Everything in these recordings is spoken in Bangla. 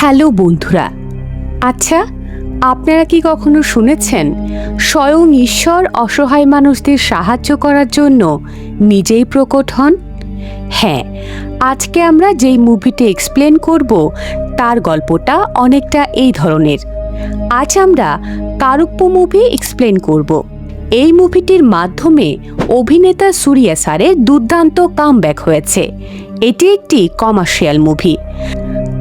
হ্যালো বন্ধুরা, আচ্ছা আপনারা কি কখনো শুনেছেন স্বয়ং ঈশ্বর অসহায় মানুষদের সাহায্য করার জন্য নিজেই প্রকট হন? হ্যাঁ, আজকে আমরা যেই মুভিটি এক্সপ্লেন করব তার গল্পটা অনেকটা এই ধরনের। আজ আমরা কারুপ্প মুভি এক্সপ্লেন করব। এই মুভিটির মাধ্যমে অভিনেতা সূর্যা স্যারের দুর্দান্ত কামব্যাক হয়েছে। এটি একটি কমার্শিয়াল মুভি।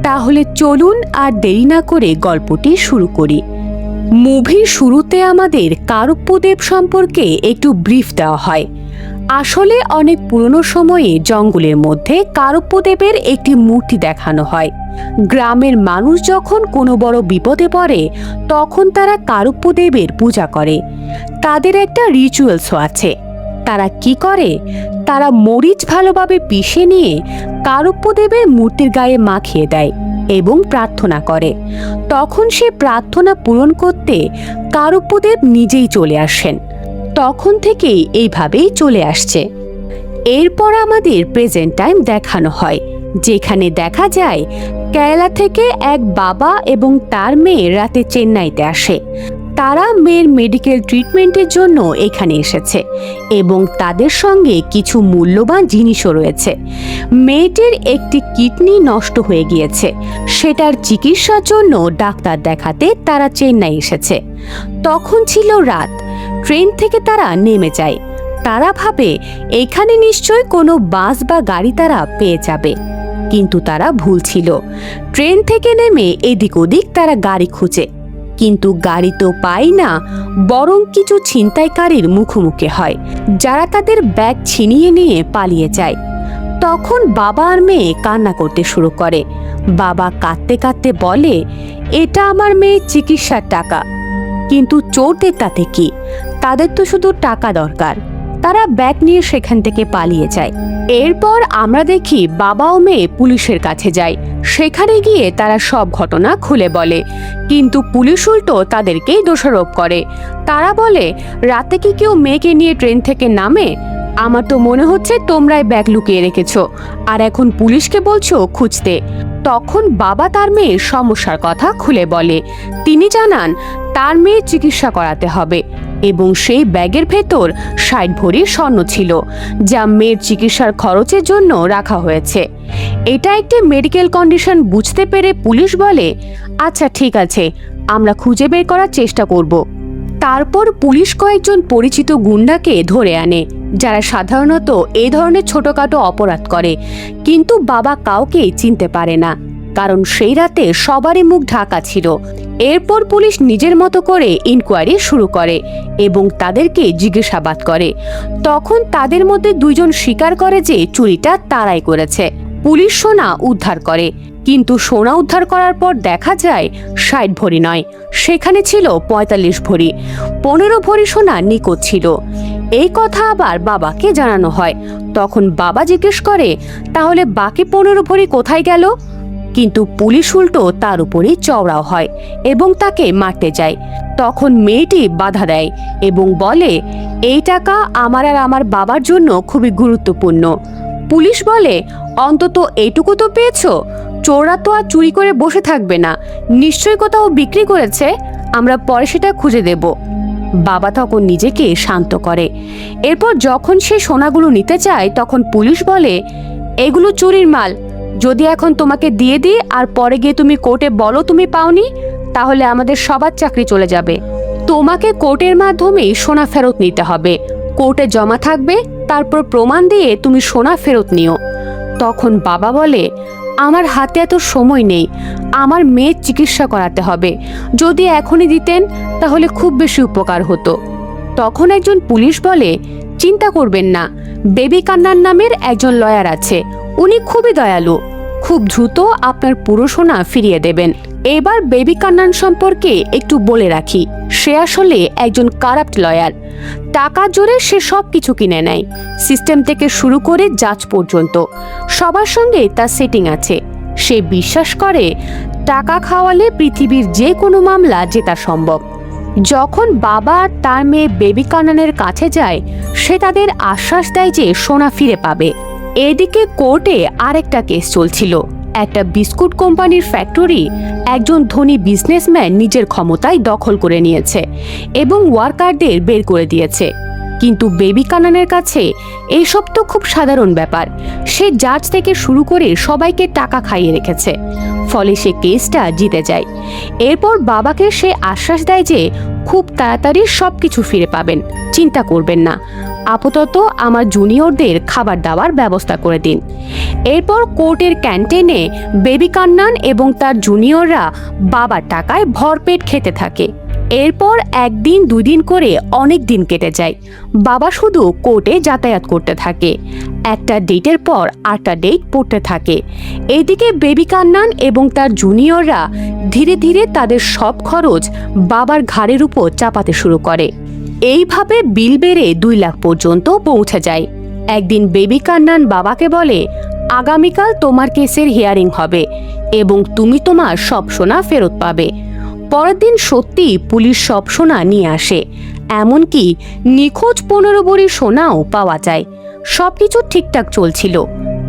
তাহলে চলুন আর দেরি না করে গল্পটি শুরু করি। মুভির শুরুতে আমাদের কারুপ্পদেব সম্পর্কে একটু ব্রিফ দেওয়া হয়। আসলে অনেক পুরনো সময়ে জঙ্গলের মধ্যে কারুপ্পদেবের একটি মূর্তি দেখানো হয়। গ্রামের মানুষ যখন কোনো বড় বিপদে পড়ে তখন তারা কারুপ্পদেবের পূজা করে। তাদের একটা রিচুয়ালসও আছে। তারা কি করে, তারা মরিচ ভালোভাবে পিষে নিয়ে কারুপ্পদেবের মূর্তির গায়ে মাখিয়ে দেয় এবং প্রার্থনা করে। তখন সে প্রার্থনা পূরণ করতে কারুপ্পদেব নিজেই চলে আসেন। তখন থেকেই এইভাবেই চলে আসছে। এরপর আমাদের প্রেজেন্ট টাইম দেখানো হয়, যেখানে দেখা যায় কেরালা থেকে এক বাবা এবং তার মেয়ে রাতে চেন্নাইতে আসে। তারা মেয়ের মেডিকেল ট্রিটমেন্টের জন্য এখানে এসেছে এবং তাদের সঙ্গে কিছু মূল্যবান জিনিসও রয়েছে। মেয়েটির একটি কিডনি নষ্ট হয়ে গিয়েছে, সেটার চিকিৎসার জন্য ডাক্তার দেখাতে তারা চেন্নাই এসেছে। তখন ছিল রাত। ট্রেন থেকে তারা নেমে যায়। তারা ভাবে এখানে নিশ্চয়ই কোনো বাস বা গাড়ি তারা পেয়ে যাবে, কিন্তু তারা ভুল ছিল। ট্রেন থেকে নেমে এদিক ওদিক তারা গাড়ি খুঁজে, কিন্তু গাড়ি তো পায় না, বরং কিছু ছিনতাইকারীর মুখোমুখি হয়, যারা তাদের ব্যাগ ছিনিয়ে নিয়ে পালিয়ে যায়। তখন বাবা আর মেয়ে কান্না করতে শুরু করে। বাবা কাঁদতে কাঁদতে বলে, এটা আমার মেয়ের চিকিৎসার টাকা। কিন্তু চোরদের তাতে কি, তাদের তো শুধু টাকা দরকার। তারা ব্যাগ নিয়ে সেখান থেকে পালিয়ে যায়। এরপর আমরা দেখি বাবা ও মেয়ে পুলিশের কাছে যায়। সেখানে গিয়ে তারা সব ঘটনা খুলে বলে, কিন্তু পুলিশ উল্টো তাদেরকেই দোষারোপ করে। তারা বলে, রাতে কি কেউ মেয়েকে নিয়ে ট্রেন থেকে নামে? আমার তো মনে হচ্ছে তোমরাই ব্যাগ লুকিয়ে রেখেছো, আর এখন পুলিশকে বলছো খুঁজতে। তখন বাবা তার মেয়ের সমস্যার কথা খুলে বলে। তিনি জানান তার মেয়ের চিকিৎসা করাতে হবে এবং সেই ব্যাগের ভেতর ৬০ ভরি স্বর্ণ ছিল, যা মেয়ের চিকিৎসার খরচের জন্য রাখা হয়েছে। এটা একটি মেডিকেল কন্ডিশন বুঝতে পেরে পুলিশ বলে, আচ্ছা ঠিক আছে, আমরা খুঁজে বের করার চেষ্টা করব। তারপর পুলিশ কয়েকজন পরিচিত গুন্ডাকে ধরে আনে, যারা সাধারণত এই ধরনের ছোটখাটো অপরাধ করে। কিন্তু বাবা কাউকেই চিনতে পারে না, কারণ সেই রাতে সবারই মুখ ঢাকা ছিল। এরপর পুলিশ নিজের মতো করে ইনকোয়ারি শুরু করে এবং তাদেরকে জিজ্ঞাসাবাদ করে। তখন তাদের মধ্যে দুইজন স্বীকার করে যে চুরিটা তারাই করেছে। পুলিশ সোনা উদ্ধার করে, কিন্তু সোনা উদ্ধার করার পর দেখা যায় ৬০ ভরি নয়, সেখানে ছিল ৪৫ ভরি। ১৫ ভরি সোনা নিখোঁজ ছিল। এই কথা আবার বাবাকে জানানো হয়। তখন বাবা জিজ্ঞেস করে, তাহলে বাকি ১৫ ভরি কোথায় গেল? কিন্তু পুলিশ উল্টো তার উপরেই চওড়াও হয় এবং তাকে মারতে যায়। তখন মেয়েটি বাধা দেয় এবং বলে, এই টাকা আমার আর আমার বাবার জন্য খুবই গুরুত্বপূর্ণ। পুলিশ বলে, অন্তত এইটুকু তো পেয়েছো। চোররা তো আর চুরি করে বসে থাকবে না, নিশ্চয়ই কোথাও বিক্রি করেছে, আমরা পরে সেটা খুঁজে দেব। বাবা তখন নিজেকে শান্ত করে। এরপর যখন সে সোনাগুলো নিতে চায় তখন পুলিশ বলে, এগুলো চুরির মাল। যদি এখন তোমাকে দিয়ে দিই আর পরে গিয়ে তুমি কোর্টে বলো তুমি পাওনি, তাহলে আমাদের সবার চাকরি চলে যাবে। তোমাকে কোর্টের মাধ্যমেই সোনা ফেরত নিতে হবে। কোর্টে জমা থাকবে, তারপর প্রমাণ দিয়ে তুমি সোনা ফেরত নিও। তখন বাবা বলে, আমার হাতে এত সময় নেই, আমার মেয়ের চিকিৎসা করাতে হবে। যদি এখনই দিতেন তাহলে খুব বেশি উপকার হতো। তখন একজন পুলিশ বলে, চিন্তা করবেন না, বেবি কান্নান নামের একজন লয়ার আছে, উনি খুবই দয়ালু, খুব দ্রুত আপনার পুরো সোনা ফিরিয়ে দেবেন। এবার বেবি কান্নান সম্পর্কে একটু বলে রাখি, সে আসলে একজন কারাপ্ট লয়ার। টাকার জোরে সে সব কিছু কিনে নেয়, সিস্টেম থেকে শুরু করে জাজ পর্যন্ত সবার সঙ্গে তার সেটিং আছে। সে বিশ্বাস করে টাকা খাওয়ালে পৃথিবীর যে কোনো মামলা জেতা সম্ভব। যখন বাবা তার মেয়ে বেবি কান্নানের কাছে যায়, সে তাদের আশ্বাস দেয় যে সোনা ফিরে পাবে। এদিকে কোর্টে আরেকটা কেস চলছিল। একটা বিস্কুট কোম্পানির ফ্যাক্টরি একজন ধনী বিজনেসম্যান নিজের ক্ষমতায় দখল করে নিয়েছে এবং ওয়ার্কারদের বের করে দিয়েছে। কিন্তু বেবি কানানের কাছে এইসব তো খুব সাধারণ ব্যাপার। সে জাজ থেকে শুরু করে সবাইকে টাকা খাইয়ে রেখেছে, ফলে সে কেসটা জিতে যায়। এরপর বাবাকে সে আশ্বাস দেয় যে খুব তাড়াতাড়ি সবকিছু ফিরে পাবেন, চিন্তা করবেন না, আপাতত আমার জুনিয়রদের খাবার দাবার ব্যবস্থা করে দিন। এরপর কোর্টের ক্যান্টিনে বেবি কান্নান এবং তার জুনিয়ররা বাবার টাকায় ভরপেট খেতে থাকে। এরপর একদিন দুদিন করে অনেক দিন কেটে যায়। বাবা শুধু কোর্টে যাতায়াত করতে থাকে, একটা ডেটের পর আরেকটা ডেট পড়তে থাকে। এদিকে বেবি কান্নান এবং তার জুনিয়ররা ধীরে ধীরে তাদের সব খরচ বাবার ঘাড়ের উপর চাপাতে শুরু করে। এইভাবে বিল বেড়ে 2 লাখ পর্যন্ত পৌঁছে যায়। একদিন বেবি কান্নান বাবাকে বলে, আগামীকাল তোমার কেসের হিয়ারিং হবে এবং তুমি তোমার সব সোনা ফেরত পাবে। পরের দিন সত্যি পুলিশ সব সোনা নিয়ে আসে, এমনকি নিখোঁজ 15 ভরি সোনাও পাওয়া যায়। সবকিছু ঠিকঠাক চলছিল।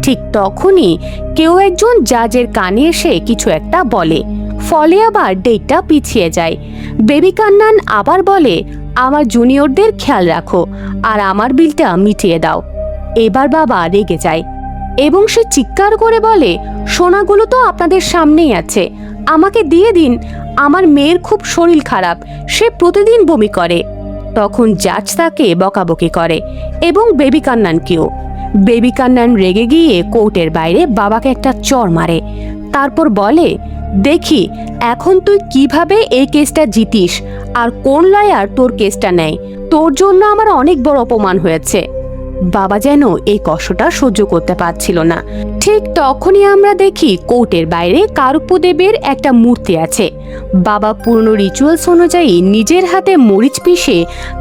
ঠিক তখনই কেউ একজন জাজের কানে এসে কিছু একটা বলে, ফলে আবার ডেটটা পিছিয়ে যায়। বেবি কান্নান আবার বলে, আমার জুনিয়রদের খেয়াল রাখো আর আমার বিলটা মিটিয়ে দাও। এবার বাবা রেগে যায় এবং সে চিৎকার করে বলে, সোনাগুলো তো আপনাদের সামনেই আছে, আমাকে দিয়ে দিন, আমার মেয়ের খুব শরীর খারাপ, সে প্রতিদিন বমি করে। তখন জাজ তাকে বকাবকি করে এবং বেবি কান্নানকেও। বেবি কান্নান রেগে গিয়ে কোর্টের বাইরে বাবাকে একটা চড় মারে, তারপর বলে, দেখি এখন তুই কিভাবে এই কেসটা জিতিস আর কোন লয়ার তোর কেসটা নেয়। তোর জন্য আমার অনেক বড় অপমান হয়েছে। বাবা যেন এই কষ্টটা সহ্য করতে পারছিল না। ঠিক তখনই আমরা দেখি কোর্টের বাইরে কারুপ্যদেবের একটা মূর্তি আছে। বাবা পুরনো রিচুয়ালস অনুযায়ী নিজের হাতে মরিচ পিষে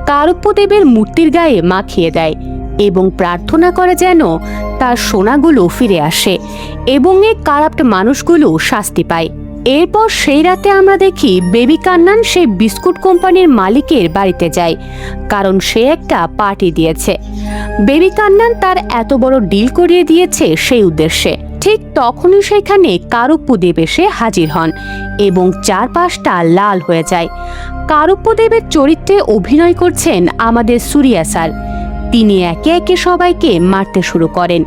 কারুপ্যদেবের মূর্তির গায়ে মাখিয়ে দেয় এবং প্রার্থনা করে যেন তার সোনাগুলো ফিরে আসে এবং এই কারাপ্ট মানুষগুলো শাস্তি পায়। এরপর সেই রাতে আমরা দেখি বেবি কান্নান সেই বিস্কুট কোম্পানির মালিকের বাড়িতে যায়, কারণ সে একটা পার্টি দিয়েছে। বেবি কান্নান তার এত বড় ডিল করিয়ে দিয়েছে সেই উদ্দেশ্যে। ঠিক তখনই সেখানে কারুপ্যদেব এসে হাজির হন এবং চারপাশটা লাল হয়ে যায়। কারুপ্যদেবের চরিত্রে অভিনয় করছেন আমাদের সুরিয়া স্যার। তিনি একে একে সবাইকে মারতে শুরু করেন।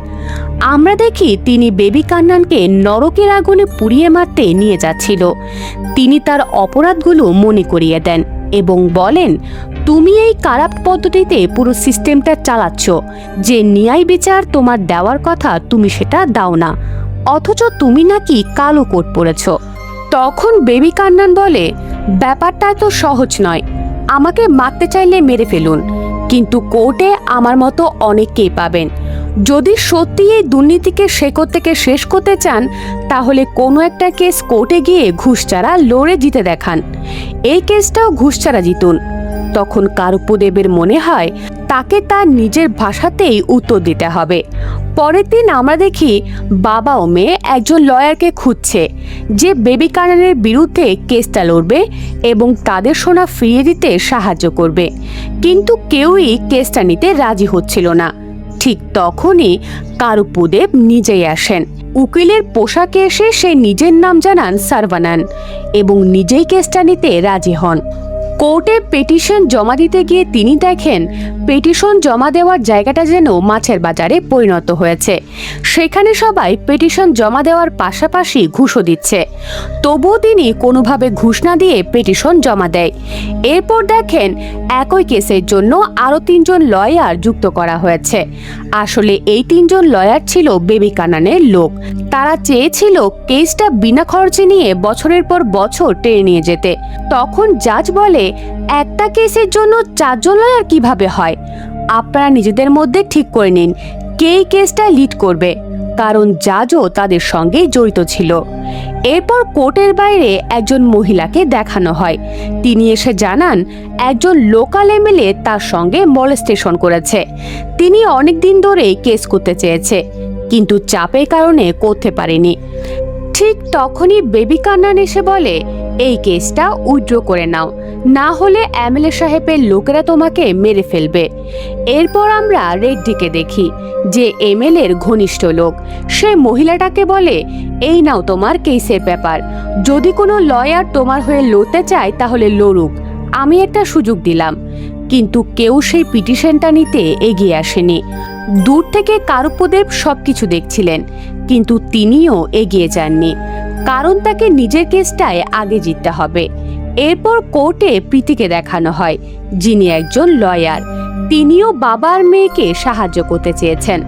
আমরা দেখি তিনি বেবি কান্নানকে নরকের আগুনে পুড়িয়ে মারতে নিয়ে যাচ্ছিল। তিনি তার অপরাধগুলো মনে করিয়ে দেন এবং বলেন, তুমি এই কারাপ্ট পদ্ধতিতে পুরো সিস্টেমটা চালাচ্ছ, যে ন্যায় বিচার তোমার দেওয়ার কথা তুমি সেটা দাও না, অথচ তুমি নাকি কালো কোট পরেছ। তখন বেবি কান্নান বলে, ব্যাপারটা তো সহজ নয়, আমাকে মারতে চাইলে মেরে ফেলুন, কিন্তু কোর্টে আমার মতো অনেককেই পাবেন। যদি সত্যি এই দুর্নীতিকে শেকড় থেকে শেষ করতে চান, তাহলে কোনো একটা কেস কোর্টে গিয়ে ঘুষ ছাড়া লড়ে জিতে দেখান। এই কেসটাও ঘুষ ছাড়া জিতুন। তখন কারুপ্যদেবের মনে হয় তাকে তার নিজের ভাষাতেই উত্তর দিতে হবে। পরের দিন আমরা দেখি বাবা ও মেয়ে একজন লয়ারকে খুঁজছে, যে বেবি কান্নানের বিরুদ্ধে কেসটা লড়বে এবং তাদের সোনা ফিরিয়ে দিতে সাহায্য করবে। কিন্তু কেউই কেসটা নিতে রাজি হচ্ছিল না। ঠিক তখনই কারুপ্যদেব নিজেই আসেন। উকিলের পোশাকে এসে সে নিজের নাম জানান সার্ভানান এবং নিজেই কেসটা নিতে রাজি হন। কোর্টে পেটিশন জমা দিতে গিয়ে তিনি দেখেন পেটিশন জমা দেওয়ার জায়গাটা যেন মাছের বাজারে পরিণত হয়েছে। সেখানে সবাই পেটিশন জমা দেওয়ার পাশাপাশি ঘুষও দিচ্ছে, তবুও তিনি কোনোভাবে ঘুষ না দিয়ে পেটিশন জমা দেয়। এরপর দেখেন একই কেসের জন্য আরও 3 জন লয়ার যুক্ত করা হয়েছে। আসলে এই 3 জন লয়ার ছিল বেবি কান্নানের লোক। তারা চেয়েছিল কেসটা বিনা খরচে নিয়ে বছরের পর বছর টেনে নিয়ে যেতে। তখন জাজ বলে, একটা কেসের জন্য 4 জন লয়ার কিভাবে হয়? আপনারা নিজেদের মধ্যে ঠিক করে নিন কে এই কেসটা লিড করবে, কারণ জাজও তাদের সঙ্গে জড়িত ছিল। এরপর কোর্টের বাইরে একজন মহিলাকে দেখানো হয়। তিনি এসে জানান একজন লোকাল এমএলএ তার সঙ্গে মলেস্টেশন করেছে। তিনি অনেক দিন ধরেই কেস করতে চেয়েছে, কিন্তু চাপের কারণে করতে পারেনি। ঠিক তখনই বেবি কান্নান এসে বলে, এই কেসটা উইথড্র করে নাও, না হলে এমএলএ সাহেবের লোকেরা তোমাকে মেরে ফেলবে। এরপর আমরা রেড্ডিকে দেখি, যে এমএলএর ঘনিষ্ঠ লোক। সে মহিলাটাকে বলে, এই নাও তোমার কেসের পেপার, যদি কোনো লয়ার তোমার হয়ে লড়তে চায় তাহলে লড়ুক, আমি একটা সুযোগ দিলাম। কিন্তু কেউ সেই পিটিশনটা নিতে এগিয়ে আসেনি। দূর থেকে কারুপ্যদেব সবকিছু দেখছিলেন, কিন্তু তিনিও এগিয়ে যাননি, কারণ তাকে নিজের কেসটায় আগে জিততে হবে। এরপর কোর্টে প্রীতিকে দেখানো হয়, যিনি একজন লয়ার। তিনিও বাবার মেয়েকে সাহায্য করতে চেয়েছেন।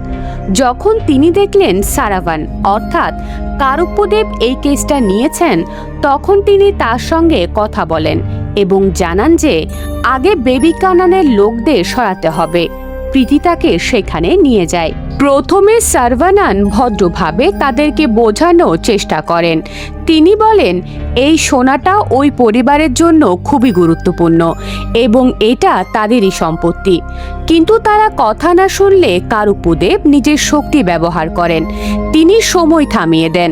যখন তিনি দেখলেন সারাভান অর্থাৎ কারুপ্যদেব এই কেসটা নিয়েছেন, তখন তিনি তার সঙ্গে কথা বলেন এবং জানান যে আগে বেবি কানানের লোকদের সরাতে হবে। প্রীতি তাকে সেখানে নিয়ে যায়। প্রথমে সারভানান ভদ্রভাবে তাদেরকে বোঝানোর চেষ্টা করেন। তিনি বলেন, এই সোনাটা ওই পরিবারের জন্য খুবই গুরুত্বপূর্ণ এবং এটা তাদেরই সম্পত্তি। কিন্তু তারা কথা না শুনলে কারুপ্যদেব নিজের শক্তি ব্যবহার করেন। তিনি সময় থামিয়ে দেন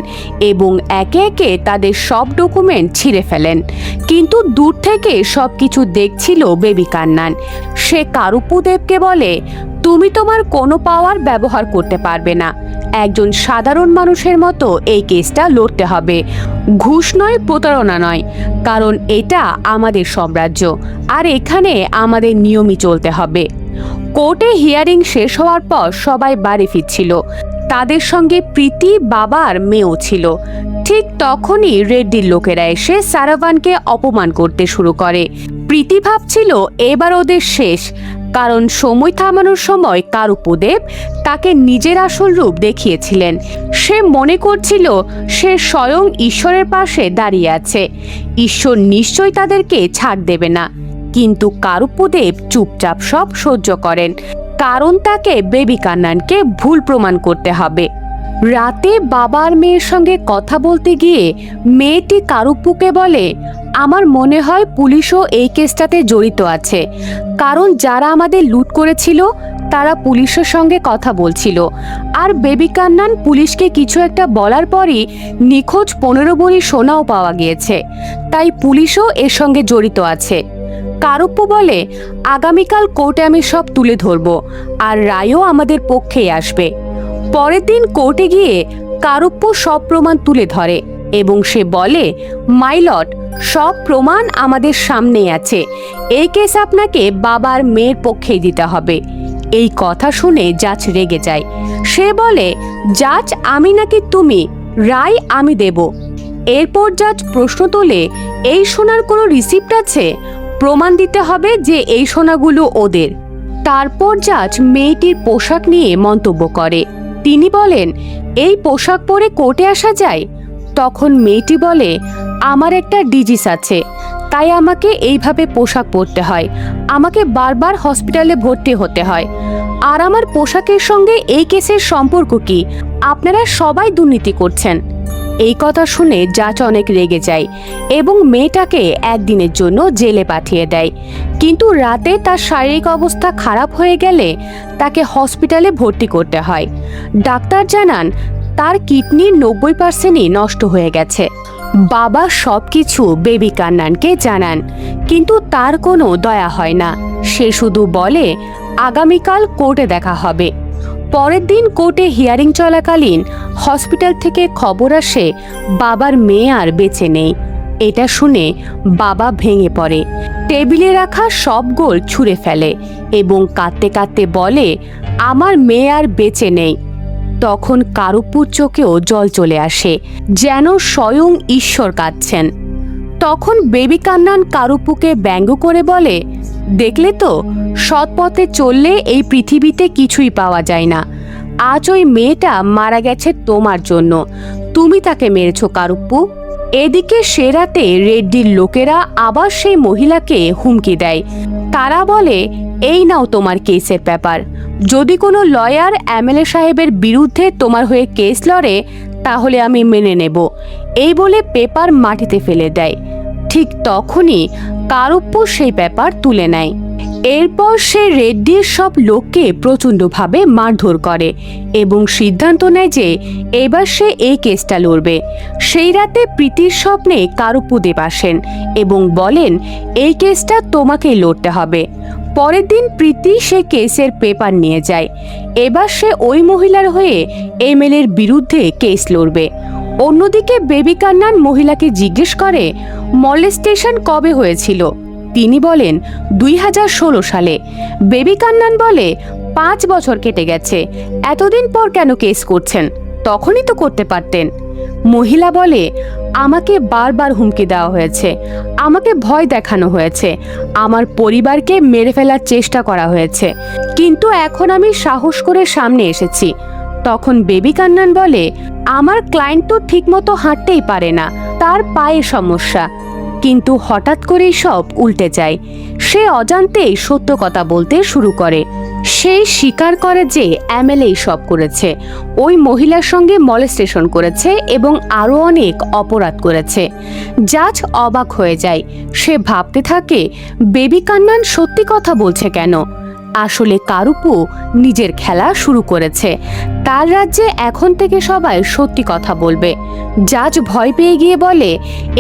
এবং একে একে তাদের সব ডকুমেন্ট ছিঁড়ে ফেলেন। কিন্তু দূর থেকে সবকিছু দেখছিল বেবি কান্নান। সে কারুপ্যদেবকে বলে, তুমি তোমার কোনো পাওয়ার ব্যবহার করতে পারবে না। একজন সাধারণ মানুষের মতো এই কেসটা লড়তে হবে, ঘুষ নয়, প্রতারণা নয়, কারণ এটা আমাদের সাম্রাজ্য আর এখানে আমাদের নিয়মই চলতে হবে। কোর্টে হিয়ারিং শেষ হওয়ার পর সবাই বাড়ি ফিরছিল। তাদের সঙ্গে প্রীতি, বাবা আর মেয়েও ছিল। ঠিক তখনই রেড্ডির লোকেরা এসে সারাভানকে অপমান করতে শুরু করে। প্রীতি ভাবছিল এবার ওদের শেষ, কারণ সময় থামানোর সময় কারুপ্যদেব তাকে নিজের আসল রূপ দেখিয়েছিলেন। সে মনে করছিল সে স্বয়ং ঈশ্বরের পাশে দাঁড়িয়ে আছে, ঈশ্বর নিশ্চয়ই তাদেরকে ছাড় দেবে না। কিন্তু কারুপ্যদেব চুপচাপ সব সহ্য করেন, কারণ তাকে বেবি কান্নানকে ভুল প্রমাণ করতে হবে। রাতে বাবার মেয়ের সঙ্গে কথা বলতে গিয়ে মেয়েটি কারুপ্যকে বলে, আমার মনে হয় পুলিশও এই কেসটাতে জড়িত আছে, কারণ যারা আমাদের লুট করেছিল তারা পুলিশের সঙ্গে কথা বলছিল। আর বেবি কান্নান পুলিশকে কিছু একটা বলার পরই নিখোঁজ 15 ভরি সোনাও পাওয়া গিয়েছে, তাই পুলিশও এর সঙ্গে জড়িত আছে। কারুপ্য বলে, আগামীকাল কোর্টে আমি সব তুলে ধরব আর রায়ও আমাদের পক্ষেই আসবে। পরের দিন কোর্টে গিয়ে কারুপ্য সব প্রমাণ তুলে ধরে এবং সে বলে, মাই লর্ড, সব প্রমাণ আমাদের সামনেই আছে, এই কেস আপনাকে বাবার মেয়ের পক্ষেই দিতে হবে। এই কথা শুনে জাজ রেগে যায়। সে বলে, জাজ আমি নাকি তুমি? রায় আমি দেব। এরপর জাজ প্রশ্ন তোলে, এই সোনার কোনো রিসিপ্ট আছে? প্রমাণ দিতে হবে যে এই সোনাগুলো ওদের। তারপর জাজ মেয়েটির পোশাক নিয়ে মন্তব্য করে। তিনি বলেন, এই পোশাক পরে কোর্টে আসা যায়? তখন মেয়েটি বলে, আমার একটা ডিজিজ আছে, তাই আমাকে এইভাবে পোশাক পরতে হয়, আমাকে বারবার হসপিটালে ভর্তি হতে হয়। আর আমার পোশাকের সঙ্গে এই কেসের সম্পর্ক কি? আপনারা সবাই দুর্নীতি করছেন। এই কথা শুনে জাজ অনেক রেগে যায় এবং মেয়েটাকে একদিনের জন্য জেলে পাঠিয়ে দেয়। কিন্তু রাতে তার শারীরিক অবস্থা খারাপ হয়ে গেলে তাকে হসপিটালে ভর্তি করতে হয়। ডাক্তার জানান তার কিডনির 90%ই নষ্ট হয়ে গেছে। বাবা সবকিছু বেবি কান্নানকে জানান, কিন্তু তার কোনো দয়া হয় না। সে শুধু বলে, আগামীকাল কোর্টে দেখা হবে। পরের দিন কোর্টে হিয়ারিং চলাকালীন হসপিটাল থেকে খবর আসে বাবার মেয়ে আর বেঁচে নেই। এটা শুনে বাবা ভেঙে পড়ে, টেবিলে রাখা সব গোল ছুঁড়ে ফেলে এবং কাঁদতে কাঁদতে বলে, আমার মেয়ে আর বেঁচে নেই। তখন কারুপ্যর চোখেও জল চলে আসে, যেন স্বয়ং ঈশ্বর কাঁদছেন। তখন বেবি কান্নান কারুপ্যকে ব্যঙ্গ করে বলে, দেখলে তো, সৎ পথে চললে এই পৃথিবীতে কিছুই পাওয়া যায় না। আজ ওই মেয়েটা মারা গেছে তোমার জন্য, তুমি তাকে মেরেছ কারুপ্য। এদিকে সে রাতে রেড্ডির লোকেরা আবার সেই মহিলাকে হুমকি দেয়। তারা বলে, এই নাও তোমার কেসের পেপার, যদি কোনো লয়ার এমএলএ সাহেবের বিরুদ্ধে তোমার হয়ে কেস লড়ে তাহলে আমি মেনে নেব। এই বলে পেপার মাটিতে ফেলে দেয়। ঠিক তখনই কারুপ্য সেই পেপার তুলে নেয়। এরপর সে রেড্ডির সব লোককে প্রচণ্ডভাবে মারধর করে এবং সিদ্ধান্ত নেয় যে এবার সে এই কেসটা লড়বে। সেই রাতে প্রীতির স্বপ্নে কারুপ্পুদেব আসেন এবং বলেন এই কেসটা তোমাকেই লড়তে হবে। পরের দিন প্রীতি সে কেসের পেপার নিয়ে যায়। এবার সে ওই মহিলার হয়ে এমএলএর বিরুদ্ধে কেস লড়বে। অন্যদিকে বেবি কান্নান মহিলাকে জিজ্ঞেস করে মলেস্টেশন কবে হয়েছিল। তিনি বলেন 2016 সালে। বেবি কান্নান বলে 5 বছর কেটে গেছে, এতদিন পর কেন কেস করছেন? তখনই তো করতে পারতেন। মহিলা বলে আমাকে বারবার হুমকি দেওয়া হয়েছে, আমাকে ভয় দেখানো হয়েছে, আমার পরিবারকে মেরে ফেলার চেষ্টা করা হয়েছে, কিন্তু এখন আমি সাহস করে সামনে এসেছি। তখন বেবি কান্নান বলে আমার ক্লায়েন্ট তো ঠিকমতো হাঁটতেই পারে না, তার পায়ে সমস্যা। কিন্তু হঠাৎ করেই সব উল্টে যায়। সে অজান্তেই সত্য কথা বলতে শুরু করে। সে স্বীকার করে যে এমএলএ সব করেছে, ওই মহিলার সঙ্গে মলেস্টেশন করেছে এবং আরও অনেক অপরাধ করেছে। জাজ অবাক হয়ে যায়। সে ভাবতে থাকে বেবি কান্নান সত্যি কথা বলছে কেন। আসলে কারুপ্পু নিজের খেলা শুরু করেছে। তার রাজ্যে এখন থেকে সবাই সত্যি কথা বলবে। জাজ ভয় পেয়ে গিয়ে বলে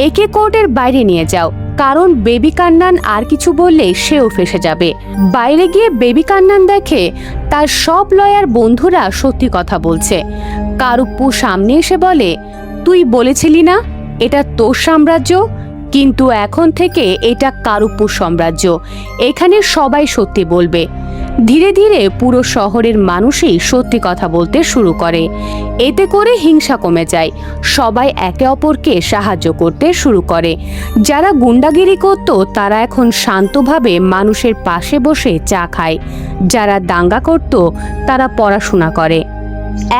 একে কোর্টের বাইরে নিয়ে যাও, কারণ বেবি কান্নান আর কিছু বললে সেও ফেঁসে যাবে। বাইরে গিয়ে বেবি কান্নান দেখে তার সব লয়ার বন্ধুরা সত্যি কথা বলছে। কারুপ্পু সামনে এসে বলে তুই বলেছিলি না এটা তোর সাম্রাজ্য, কিন্তু এখন থেকে এটা কারুপ্পুর সাম্রাজ্য। এখানে সবাই সত্যি বলবে। ধীরে ধীরে পুরো শহরের মানুষই সত্যি কথা বলতে শুরু করে। এতে করে হিংসা কমে যায়। সবাই একে অপরকে সাহায্য করতে শুরু করে। যারা গুন্ডাগিরি করত তারা এখন শান্তভাবে মানুষের পাশে বসে চা খায়। যারা দাঙ্গা করত তারা পড়াশোনা করে।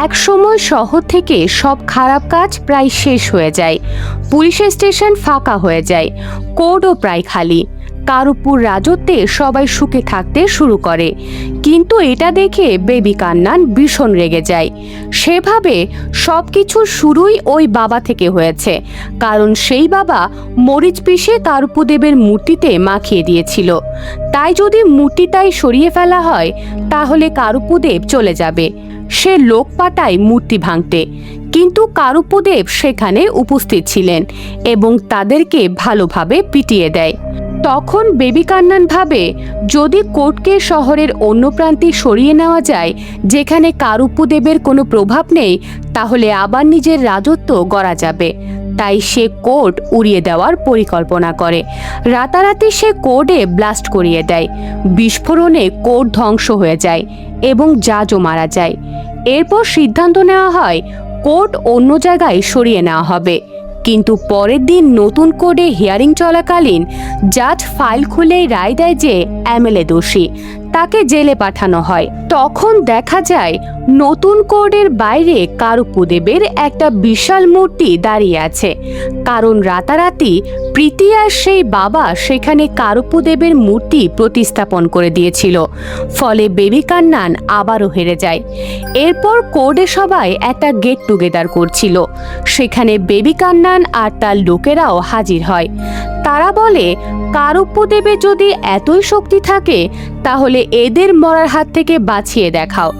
এক সময় শহর থেকে সব খারাপ কাজ প্রায় শেষ হয়ে যায়। পুলিশ স্টেশন ফাঁকা হয়ে যায়, কোর্টও প্রায় খালি। কারুপ্পুর রাজত্বে সবাই সুখে থাকতে শুরু করে। কিন্তু এটা দেখে বেবি কান্নান ভীষণ রেগে যায়। সেভাবে সবকিছু শুরুই ওই বাবা থেকে হয়েছে, কারণ সেই বাবা মরিচ পিষে কারুপ্পুদেবের মূর্তিতে মাখিয়ে দিয়েছিল। তাই যদি মূর্তিটাই সরিয়ে ফেলা হয় তাহলে কারুপ্পুদেব চলে যাবে। সে লোক পাঠায় মূর্তি ভাঙতে, কিন্তু কারুপ্পুদেব সেখানে উপস্থিত ছিলেন এবং তাদেরকে ভালোভাবে পিটিয়ে দেয়। তখন বেবি কান্নান ভাবে যদি কোর্টকে শহরের অন্য প্রান্তে সরিয়ে নেওয়া যায় যেখানে কারুপ্পুদেবের কোনো প্রভাব নেই, তাহলে আবার নিজের রাজত্ব গড়া যাবে। তাই সে কোর্ট উড়িয়ে দেওয়ার পরিকল্পনা করে। রাতারাতি সে কোর্টে ব্লাস্ট করিয়ে দেয়। বিস্ফোরণে কোর্ট ধ্বংস হয়ে যায় এবং জাজও মারা যায়। এরপর সিদ্ধান্ত নেওয়া হয় কোর্ট অন্য জায়গায় সরিয়ে নেওয়া হবে। কিন্তু পরের দিন নতুন কোর্টে হিয়ারিং চলাকালীন জাজ ফাইল খুলেই রায় দেয় যে এমএলএ দোষী, তাকে জেলে পাঠানো হয়। তখন দেখা যায় নতুন কোর্টের বাইরে কারুপ্পুদেবের একটা বিশাল মূর্তি দাঁড়িয়ে আছে, কারণ রাতারাতি প্রীতি আর সেই বাবা সেখানে কারুপ্পুদেবের মূর্তি প্রতিস্থাপন করে দিয়েছিল। ফলে বেবি কান্নান আবারও হেরে যায়। এরপর কোর্টে সবাই একটা গেট টুগেদার করছিল। সেখানে বেবি কান্নান আর তার লোকেরাও হাজির হয়। তারা বলে কারুপ্পুদেবের যদি এতই শক্তি থাকে তাহলে এদের মরার হাত থেকে বাঁচিয়ে দেখাও।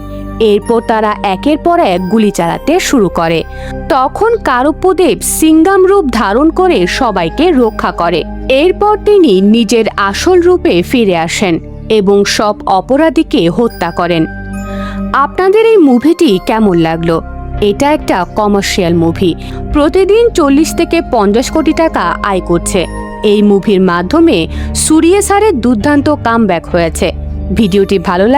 এরপর তারা একের পর এক গুলি চালাতে শুরু করে। তখন কারুপ্পুদেব সিঙ্গাম রূপ ধারণ করে সবাইকে রক্ষা করে। এরপর তিনি নিজের আসল রূপে ফিরে আসেন এবং সব অপরাধীকে হত্যা করেন। আপনাদের এই মুভিটি কেমন লাগলো? এটা একটা কমার্শিয়াল মুভি, প্রতিদিন 40 থেকে 50 কোটি টাকা আয় করছে। এই মুভির মাধ্যমে সূর্য স্যারের দুর্দান্ত কামব্যাক হয়েছে। ভিডিওটি ভালো লাগে